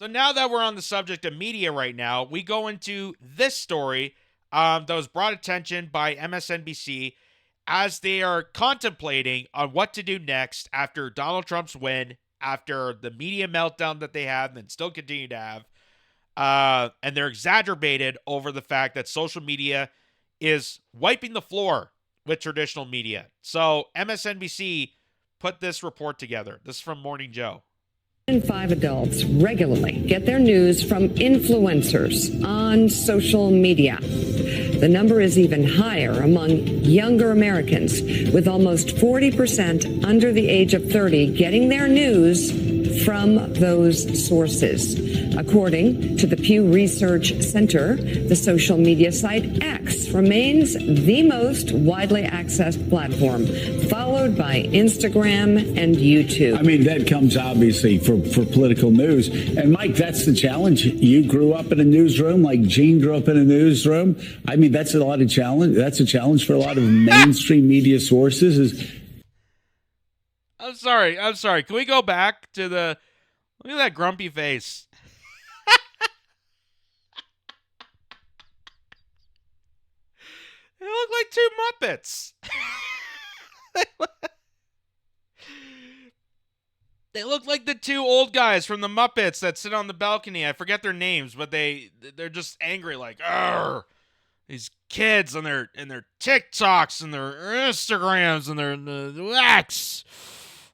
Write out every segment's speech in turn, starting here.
So now that we're on the subject of media right now, we go into this story that was brought attention by MSNBC as they are contemplating on what to do next after Donald Trump's win, after the media meltdown that they have and still continue to have. And they're exacerbated over the fact that social media is wiping the floor with traditional media. So MSNBC put this report together. This is from Morning Joe. 5 adults regularly get their news from influencers on social media. The number is even higher among younger Americans, with almost 40% under the age of 30 getting their news from those sources. According to the Pew Research Center, the social media site X remains the most widely accessed platform, followed by Instagram and YouTube. I mean, that comes obviously for political news. And Mike, that's the challenge. You grew up in a newsroom like Gene grew up in a newsroom. I mean, that's a lot of challenge. That's a challenge for a lot of mainstream media sources. I'm sorry. Can we go back to look at that grumpy face. They look like two Muppets. They look like the two old guys from the Muppets that sit on the balcony. I forget their names, but they're just angry, like, argh, these kids and their TikToks and their Instagrams and their X.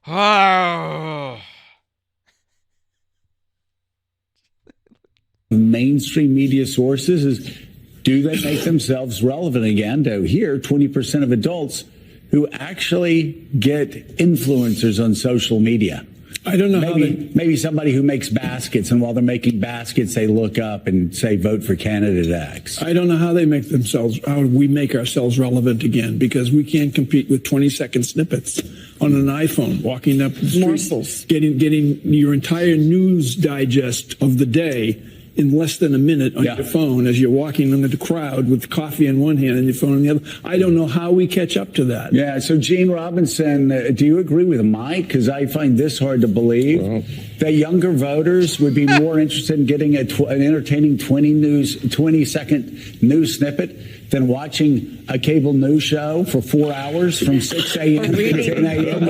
Oh. Mainstream media sources do they make themselves relevant again? To hear 20% of adults who actually get influencers on social media. I don't know maybe somebody who makes baskets, and while they're making baskets, they look up and say, vote for candidate X. I don't know how we make ourselves relevant again, because we can't compete with 20-second snippets on an iPhone, walking up the street, morsels, getting your entire news digest of the day in less than a minute on your phone as you're walking under the crowd with coffee in one hand and your phone in the other. I don't know how we catch up to that. Yeah, so Gene Robinson, do you agree with Mike? Because I find this hard to believe, that younger voters would be more interested in getting an entertaining 20-second news snippet than watching a cable news show for 4 hours from 6 a.m. to 10 a.m.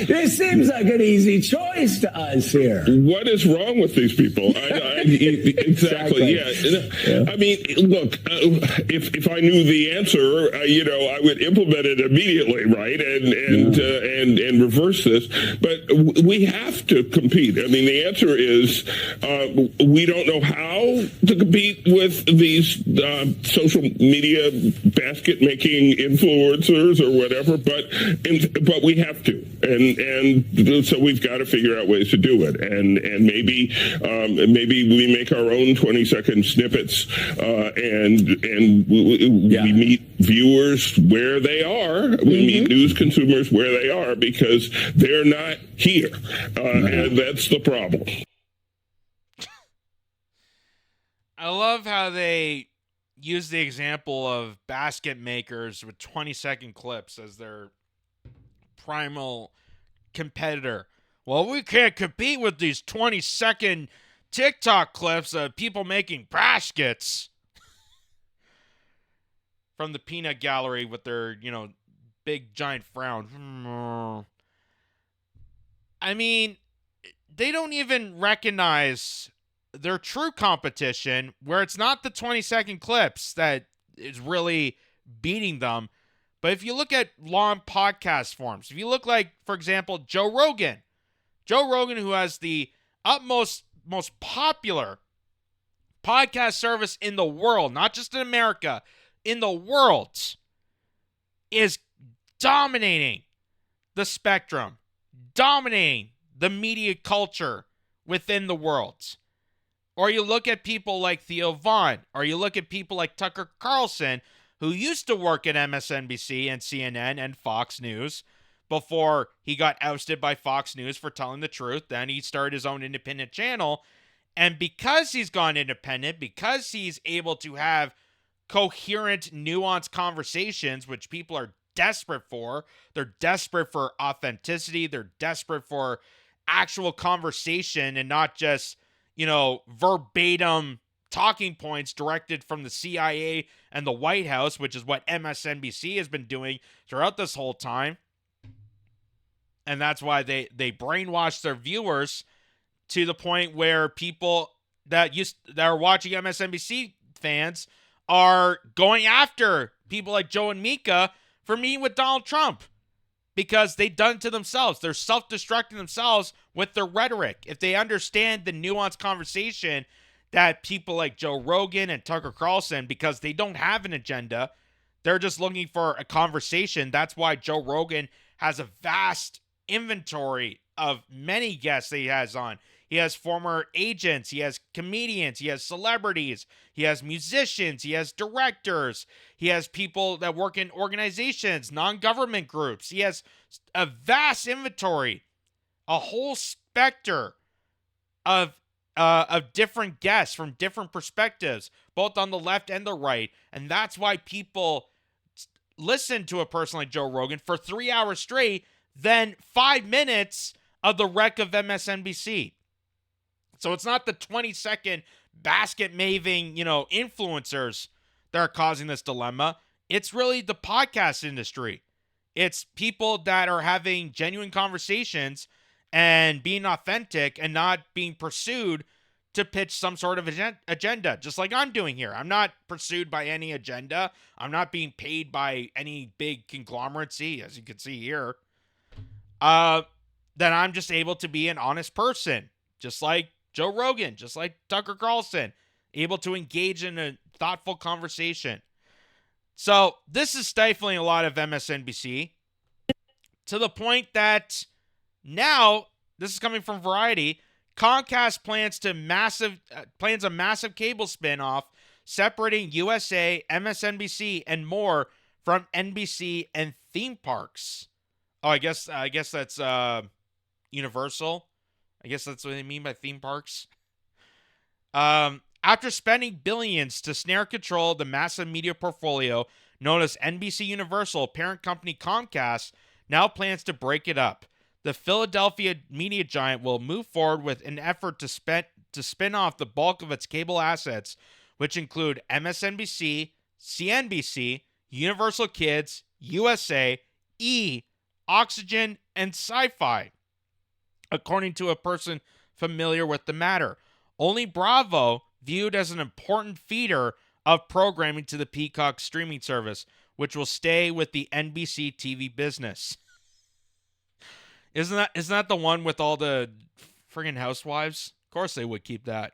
This seems like an easy choice to us here. What is wrong with these people? Exactly. Yeah. I mean, look, if I knew the answer, I would implement it immediately, right? And reverse this. But we have to compete. I mean, the answer is we don't know how to compete with these social media basket making influencers or whatever, but we have to, and so we've got to figure out ways to do it, and maybe we make our own 20-second snippets, and we meet viewers where they are, we meet news consumers where they are, because they're not here, and that's the problem. I love how they use the example of basket makers with 20-second clips as their primal competitor. Well, we can't compete with these 20-second TikTok clips of people making baskets. From the peanut gallery with their, big giant frown. I mean, they don't even recognize their true competition, where it's not the 20-second clips that is really beating them. But if you look at long podcast forms, if you look like, for example, Joe Rogan, who has the most popular podcast service in the world, not just in America, in the world, is dominating the spectrum, dominating the media culture within the world. Or you look at people like Theo Vaughn, or you look at people like Tucker Carlson, who used to work at MSNBC and CNN and Fox News before he got ousted by Fox News for telling the truth. Then he started his own independent channel. And because he's gone independent, because he's able to have coherent, nuanced conversations, which people are desperate for, they're desperate for authenticity, they're desperate for actual conversation and not just, verbatim talking points directed from the CIA and the White House, which is what MSNBC has been doing throughout this whole time. And that's why they brainwash their viewers to the point where people that are watching MSNBC fans are going after people like Joe and Mika for meeting with Donald Trump because they've done it to themselves. They're self-destructing themselves with their rhetoric. If they understand the nuanced conversation that people like Joe Rogan and Tucker Carlson, because they don't have an agenda, they're just looking for a conversation. That's why Joe Rogan has a vast inventory of many guests that he has on. He has former agents, he has comedians, he has celebrities, he has musicians, he has directors, he has people that work in organizations, non-government groups. He has a vast inventory, a whole specter of different guests from different perspectives, both on the left and the right. And that's why people listen to a person like Joe Rogan for 3 hours straight than 5 minutes of the wreck of MSNBC. So it's not the 20-second basket maving, influencers that are causing this dilemma. It's really the podcast industry. It's people that are having genuine conversations and being authentic and not being pursued to pitch some sort of agenda, just like I'm doing here. I'm not pursued by any agenda. I'm not being paid by any big conglomeracy, as you can see here. That I'm just able to be an honest person, just like Joe Rogan, just like Tucker Carlson, able to engage in a thoughtful conversation. So this is stifling a lot of MSNBC to the point that now, this is coming from Variety, Comcast plans a massive cable spinoff separating USA, MSNBC, and more from NBC and theme parks. Oh, I guess that's Universal. I guess that's what they mean by theme parks. After spending billions to snare control the massive media portfolio known as NBC Universal, parent company Comcast now plans to break it up. The Philadelphia media giant will move forward with an effort to spin off the bulk of its cable assets, which include MSNBC, CNBC, Universal Kids, USA, E!, Oxygen, and Sci-Fi, according to a person familiar with the matter. Only Bravo, viewed as an important feeder of programming to the Peacock streaming service, which will stay with the NBC TV business. Isn't that the one with all the friggin' housewives? Of course they would keep that.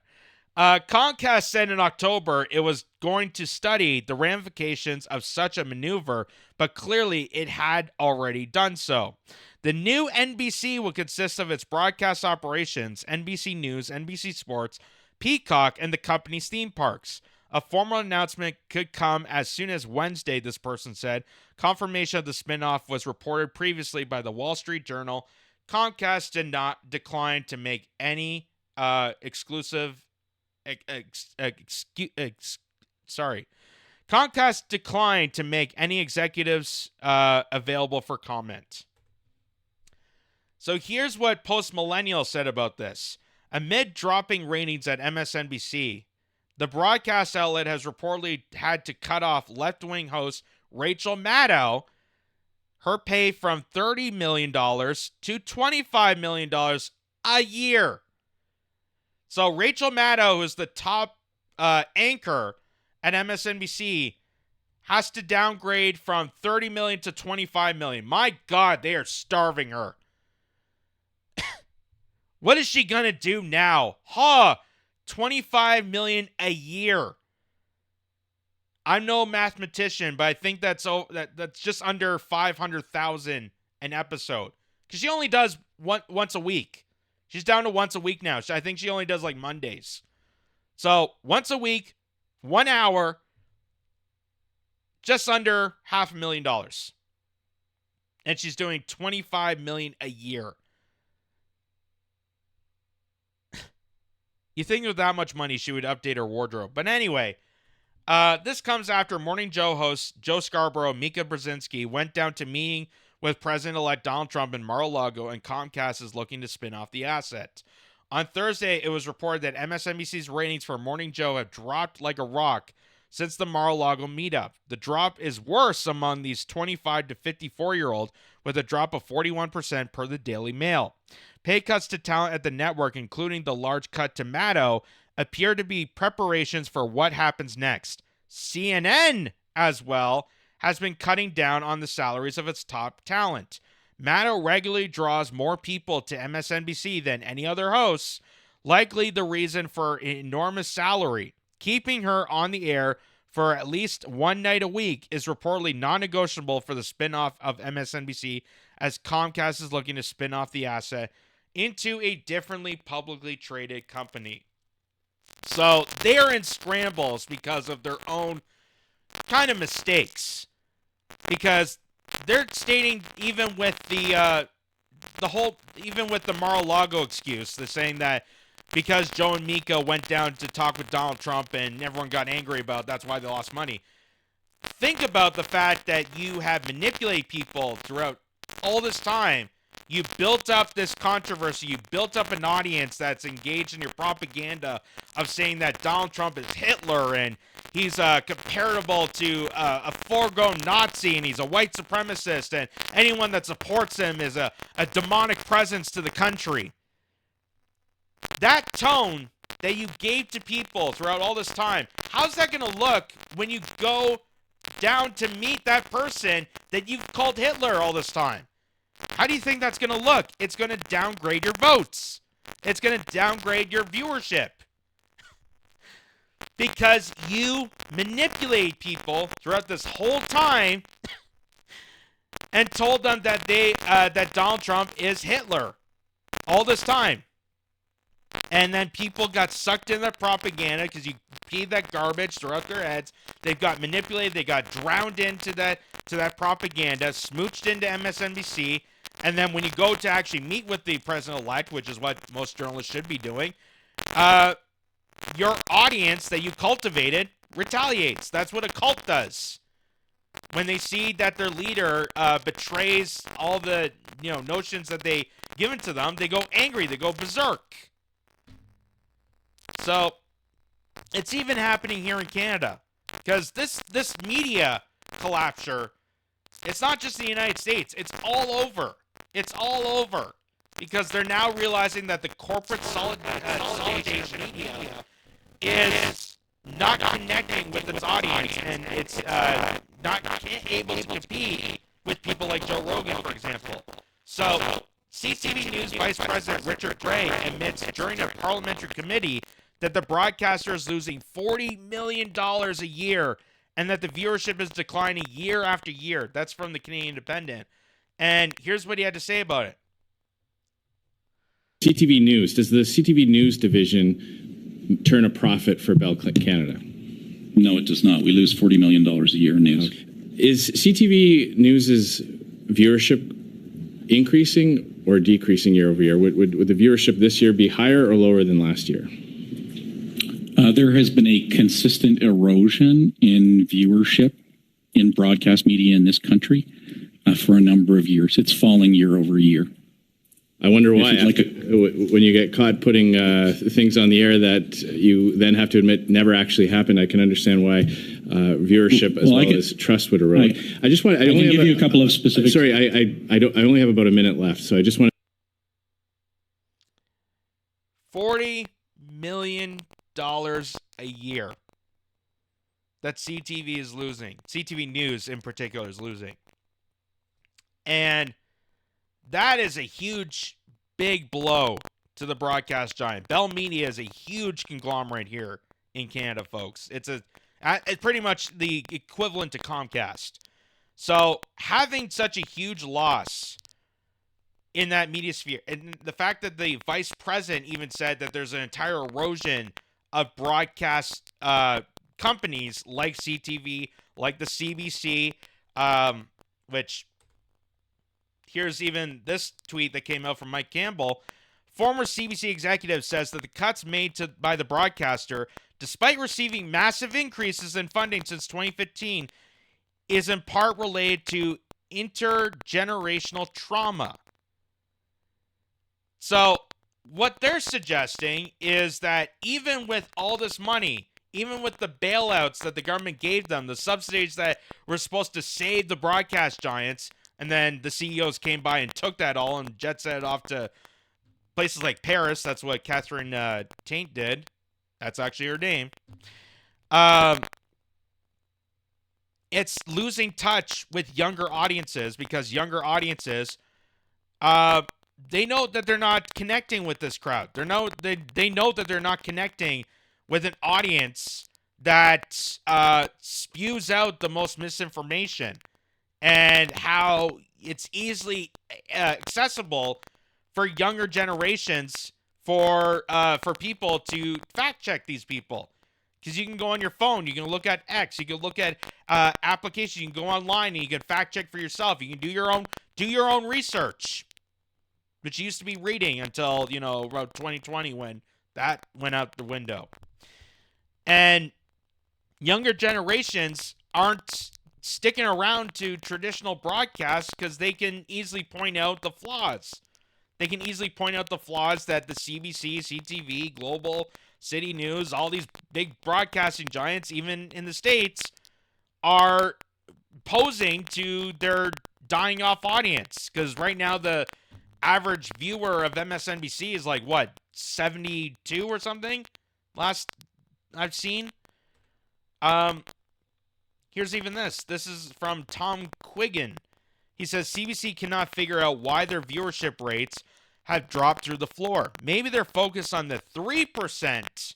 Comcast said in October it was going to study the ramifications of such a maneuver, but clearly it had already done so. The new NBC will consist of its broadcast operations, NBC News, NBC Sports, Peacock, and the company's theme parks. A formal announcement could come as soon as Wednesday, this person said. Confirmation of the spinoff was reported previously by the Wall Street Journal. Comcast did not decline to make any Comcast declined to make any executives available for comment. So here's what Post Millennial said about this. Amid dropping ratings at MSNBC, the broadcast outlet has reportedly had to cut off left-wing host Rachel Maddow her pay from $30 million to $25 million a year. So Rachel Maddow, who's the top anchor at MSNBC, has to downgrade from $30 million to $25 million. My God, they are starving her. What is she going to do now? $25 million a year. I'm no mathematician, but I think that's just under $500,000 an episode. Because she only does once a week. She's down to once a week now. I think she only does like Mondays. So once a week, 1 hour, just under $500,000. And she's doing $25 million a year. You think with that much money, she would update her wardrobe. But anyway, this comes after Morning Joe hosts Joe Scarborough, Mika Brzezinski went down to meeting with President-elect Donald Trump in Mar-a-Lago, and Comcast is looking to spin off the asset. On Thursday, it was reported that MSNBC's ratings for Morning Joe have dropped like a rock since the Mar-a-Lago meetup. The drop is worse among these 25 to 54-year-olds, with a drop of 41% per the Daily Mail. Pay cuts to talent at the network, including the large cut to Maddow, appear to be preparations for what happens next. CNN, as well, has been cutting down on the salaries of its top talent. Maddow regularly draws more people to MSNBC than any other host, likely the reason for an enormous salary. Keeping her on the air for at least one night a week is reportedly non-negotiable for the spinoff of MSNBC, as Comcast is looking to spin off the asset into a differently publicly traded company. So they are in scrambles because of their own kind of mistakes. Because they're stating, even with the Mar-a-Lago excuse, they're saying that because Joe and Mika went down to talk with Donald Trump and everyone got angry about it, that's why they lost money. Think about the fact that you have manipulated people throughout all this time. You built up this controversy. You built up an audience that's engaged in your propaganda of saying that Donald Trump is Hitler and he's comparable to a foregone Nazi and he's a white supremacist and anyone that supports him is a demonic presence to the country. That tone that you gave to people throughout all this time, how's that going to look when you go down to meet that person that you've called Hitler all this time? How do you think that's going to look? It's going to downgrade your votes. It's going to downgrade your viewership. Because you manipulate people throughout this whole time and told them that that Donald Trump is Hitler all this time. And then people got sucked in that propaganda because you feed that garbage throughout their heads. They got manipulated. They got drowned into that propaganda, smooched into MSNBC. And then when you go to actually meet with the president-elect, which is what most journalists should be doing, your audience that you cultivated retaliates. That's what a cult does. When they see that their leader betrays all the notions that they given to them, they go angry. They go berserk. So it's even happening here in Canada, because this media collapse, it's not just in the United States. It's all over. It's all over, because they're now realizing that the corporate consolidation media is not connecting with its audience, and it's not able to compete with people like Joe Rogan, for example. So CTV News Vice President Richard Gray admits during a parliamentary committee that the broadcaster is losing $40 million a year and that the viewership is declining year after year. That's from the Canadian Independent. And here's what he had to say about it. CTV News. Does the CTV News division turn a profit for Bell Canada? No, it does not. We lose $40 million a year in news. Okay. Is CTV News's viewership increasing or decreasing year over year? Would the viewership this year be higher or lower than last year? There has been a consistent erosion in viewership in broadcast media in this country for a number of years. It's falling year over year. I wonder why, when you get caught putting things on the air that you then have to admit never actually happened. I can understand why viewership as well as trust would erode. I just want. I can give you a couple of specific. Sorry, I only have about a minute left, so I just want. $40 million a year that CTV is losing. CTV News in particular is losing. And that is a huge, big blow to the broadcast giant. Bell Media is a huge conglomerate here in Canada, folks. It's pretty much the equivalent to Comcast. So having such a huge loss in that media sphere, and the fact that the vice president even said that there's an entire erosion of broadcast companies like CTV, like the CBC, which here's even this tweet that came out from Mike Campbell. Former CBC executive says that the cuts made by the broadcaster, despite receiving massive increases in funding since 2015, is in part related to intergenerational trauma. So what they're suggesting is that even with all this money, even with the bailouts that the government gave them, the subsidies that were supposed to save the broadcast giants, and then the CEOs came by and took that all and jet set it off to places like Paris. That's what Catherine Taint did. That's actually her name. It's losing touch with younger audiences because younger audiences, they know that they're not connecting with this crowd. They know that they're not connecting with an audience that spews out the most misinformation and how it's easily accessible for younger generations for people to fact check these people. Because you can go on your phone, you can look at X, you can look at applications, you can go online and you can fact check for yourself. You can do your own research, which used to be reading until around 2020 when that went out the window. And younger generations aren't sticking around to traditional broadcasts because they can easily point out the flaws. They can easily point out the flaws that the CBC, CTV, Global, City News, all these big broadcasting giants, even in the States, are posing to their dying off audience. Because right now the average viewer of MSNBC is like, what, 72 or something? Last I've seen. Here's even this. This is from Tom Quiggin. He says CBC cannot figure out why their viewership rates have dropped through the floor. Maybe they're focused on the 3%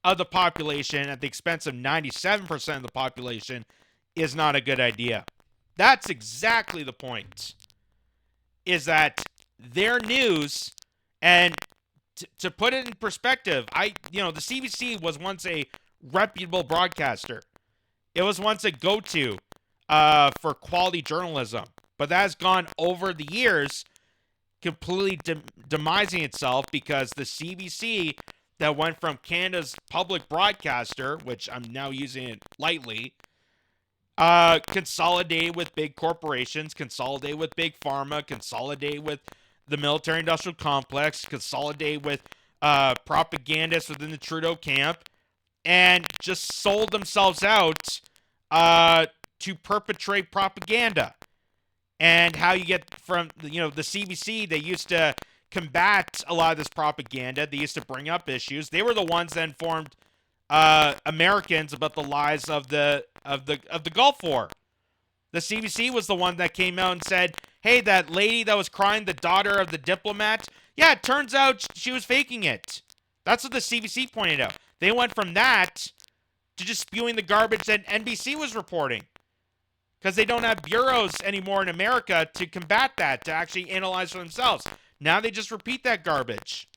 of the population at the expense of 97% of the population is not a good idea. That's exactly the point. Is that their news, and to put it in perspective, the CBC was once a reputable broadcaster. It was once a go-to for quality journalism. But that has gone over the years, completely demising itself because the CBC that went from Canada's public broadcaster, which I'm now using it lightly, consolidate with big corporations, consolidate with big pharma, consolidate with the military-industrial complex, consolidate with propagandists within the Trudeau camp, and just sold themselves out to perpetrate propaganda. And how you get from, the CBC, they used to combat a lot of this propaganda. They used to bring up issues. They were the ones that informed Americans about the lies of the Gulf War. The CBC was the one that came out and said, hey, that lady that was crying, the daughter of the diplomat, yeah, it turns out she was faking it. That's what the CBC pointed out. They went from that to just spewing the garbage that NBC was reporting. Because they don't have bureaus anymore in America to combat that, to actually analyze for themselves. Now they just repeat that garbage.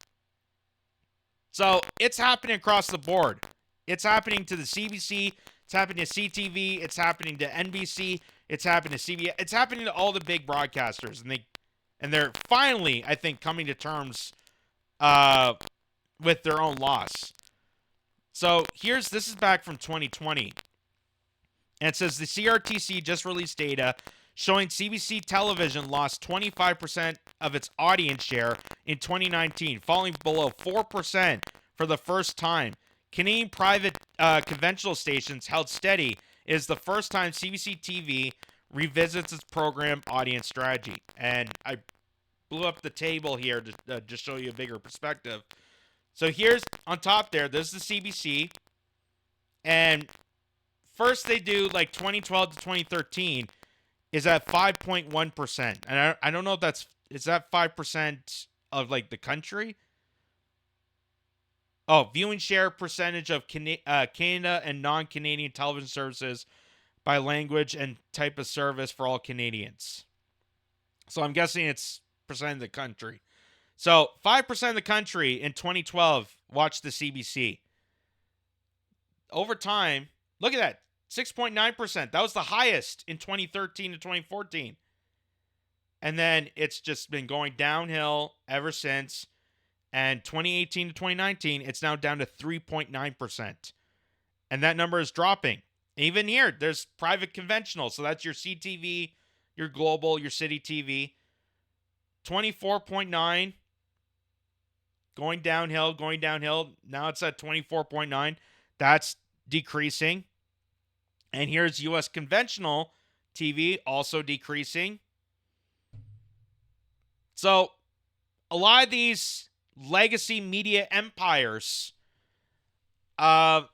So it's happening across the board. It's happening to the CBC. It's happening to CTV. It's happening to NBC. It's happening to CBS. It's happening to all the big broadcasters. And they're finally, I think, coming to terms with their own loss. So this is back from 2020. And it says the CRTC just released data showing CBC television lost 25% of its audience share in 2019, falling below 4% for the first time. Canadian private conventional stations held steady. It is the first time CBC TV revisits its program audience strategy. And I blew up the table here to just show you a bigger perspective. So here's, on top there, this is the CBC. And first they do, like, 2012 to 2013 is at 5.1%. And I don't know if is that 5% of, like, the country? Oh, viewing share percentage of Canada and non-Canadian television services by language and type of service for all Canadians. So I'm guessing it's percent of the country. So 5% of the country in 2012 watched the CBC. Over time, look at that. 6.9%. That was the highest in 2013 to 2014. And then it's just been going downhill ever since. And 2018 to 2019, it's now down to 3.9%. And that number is dropping. Even here, there's private conventional. So that's your CTV, your Global, your City TV. 24.9. Going downhill. Now it's at 24.9. That's decreasing. And here's U.S. conventional TV, also decreasing. So a lot of these legacy media empires are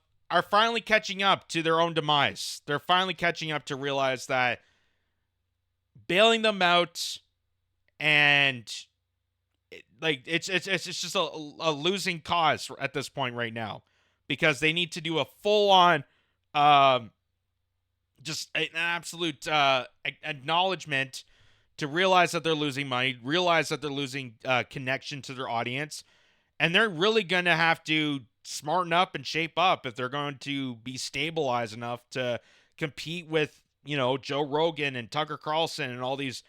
finally catching up to their own demise. They're finally catching up to realize that bailing them out and it's just a losing cause at this point right now, because they need to do a full-on just an absolute acknowledgement to realize that they're losing money, realize that they're losing connection to their audience, and they're really going to have to smarten up and shape up if they're going to be stabilized enough to compete with, Joe Rogan and Tucker Carlson and all these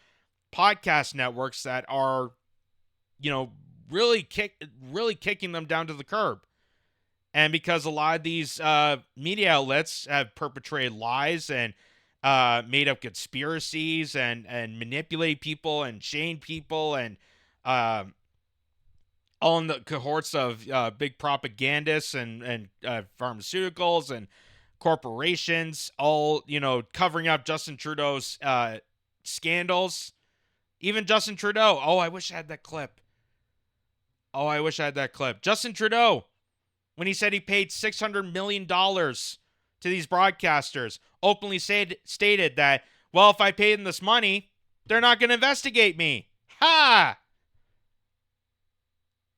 podcast networks that are, really kicking them down to the curb. And because a lot of these media outlets have perpetrated lies and made up conspiracies and manipulate people and shame people and all in the cohorts of big propagandists and pharmaceuticals and corporations, all, covering up Justin Trudeau's scandals. Even Justin Trudeau. Oh, I wish I had that clip. Justin Trudeau, when he said he paid $600 million to these broadcasters, openly stated that, well, if I pay them this money, they're not going to investigate me. Ha!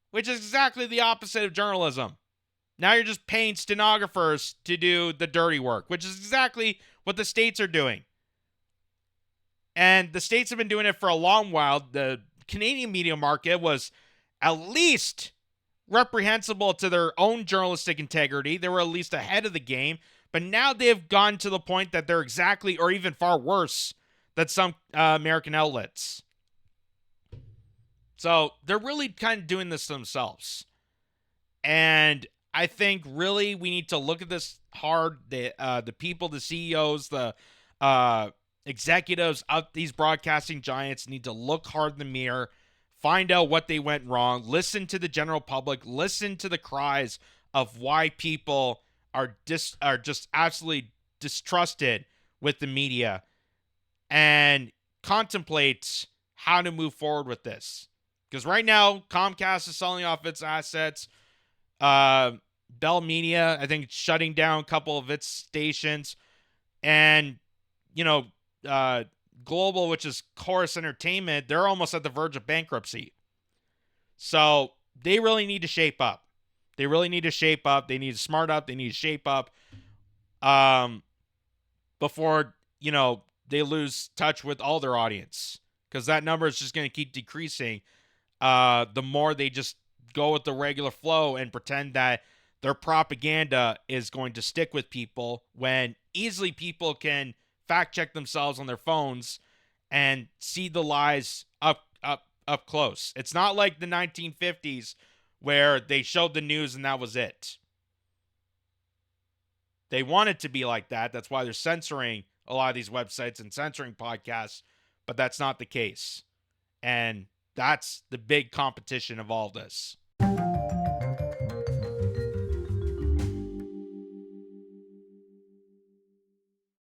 Which is exactly the opposite of journalism. Now you're just paying stenographers to do the dirty work, which is exactly what the states are doing. And the states have been doing it for a long while. The Canadian media market was at least reprehensible to their own journalistic integrity. They were at least ahead of the game. But now they've gone to the point that they're exactly, or even far worse, than some American outlets. So they're really kind of doing this themselves. And I think really we need to look at this hard. The people, the CEOs, the executives of these broadcasting giants need to look hard in the mirror, find out what they went wrong, listen to the general public, listen to the cries of why people are just absolutely distrusted with the media, and contemplate how to move forward with this. Because right now, Comcast is selling off its assets. Bell Media, I think, it's shutting down a couple of its stations. And, Global, which is Chorus Entertainment, they're almost at the verge of bankruptcy. So they really need to shape up. They need to smart up. They need to shape up before, they lose touch with all their audience. Because that number is just going to keep decreasing. The more they just go with the regular flow and pretend that their propaganda is going to stick with people, when easily people can fact check themselves on their phones and see the lies up close. It's not like the 1950s where they showed the news and that was it. They want it to be like that. That's why they're censoring a lot of these websites and censoring podcasts, but that's not the case. And that's the big competition of all this.